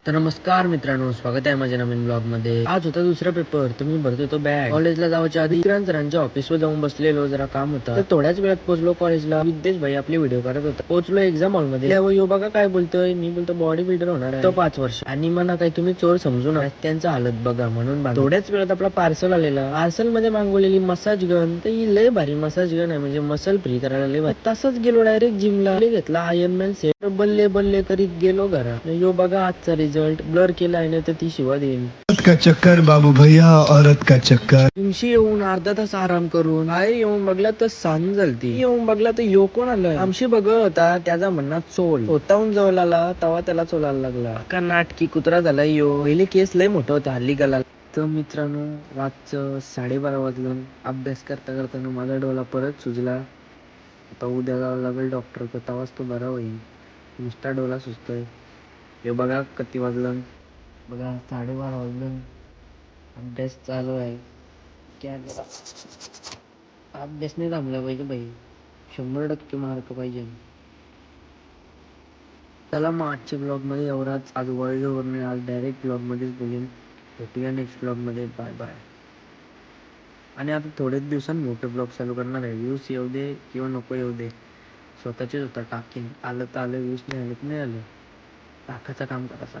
तर नमस्कार मित्रांनो, स्वागत आहे माझ्या नवीन ब्लॉग मध्ये. आज होता दुसरा पेपर, तर मी भरत होतो बॅग. कॉलेजला जायच्या आधी विक्रांत सरांच्या ऑफिसवर जाऊन बसलेलो, जरा काम होतं. तर थोड्याच वेळात पोहोचलो कॉलेजला. विद्येश भाई आपले व्हिडिओ करत होता. पोहोचलो एक्झाम हॉल मध्ये. यो बघा काय बोलतोय. मी बोलतो बॉडी बिल्डर होणार आहे तो 5 वर्ष, आणि म्हणा काही तुम्ही चोर समजू नका, त्यांचा हालत बघा म्हणून थोड्याच वेळात आपला पार्सल आलेला. पार्सल मध्ये मागवलेली मसाज गन. तर ही लय भारी मसाज गन आहे, म्हणजे मसल फ्री करायला लय भारी. तसंच गेलो डायरेक्ट जिमला, घेतला आयर्न मॅन सेट, बल्ले बल्ले करीत गेलो घरात. यो बघा आजचा रिझल्ट. ब्लर केला आहे ना, तर ती शिवा देईल. औरत का चक्कर बाबू भैया, औरत का चक्कर. दिवशी येऊन अर्धा तास आराम करून आहे येऊन बघला तर सांज झालती. येऊन बघला तर यो कोण आलं. आमशी बघत होता, त्याचा म्हणणं चोल स्वतःहून जवळ आला, तवा त्याला चोलायला लागला. का नाटकी कुत्रा झाला यो. पहिले केस लय मोठं होतं, हल्ली गला. तर मित्रांनो, रातचं 12:30 वाजलं. अभ्यास करता करताना माझा डोला परत सुजला. आता उद्या जावं लागेल डॉक्टर, तवाच तो बरा होईल. नुसता डोला सुचतोय. हे बघा किती वाजलं, बघा 12:30 वाजलं. अभ्यास चालू आहे. क्या अभ्यास नाही थांबला पाहिजे बाई, 100% मार्क पाहिजे. चला मग आजच्या ब्लॉगमध्ये एवढाच. आज वर्ल्डवर नाही, आज डायरेक्ट ब्लॉगमध्येच बोलेन. भेटूया नेक्स्ट ब्लॉगमध्ये. Bye bye. आणि आता थोड्याच दिवसांनी मोठं ब्लॉग चालू करणार आहे. व्ह्यूज येऊ दे किंवा नको येऊ दे, स्वतःचे स्वतः टाकीन. आलं तर आलं, व्ह्यूज नाही आलं तर नाही आलं, टाकायचं काम करायचं.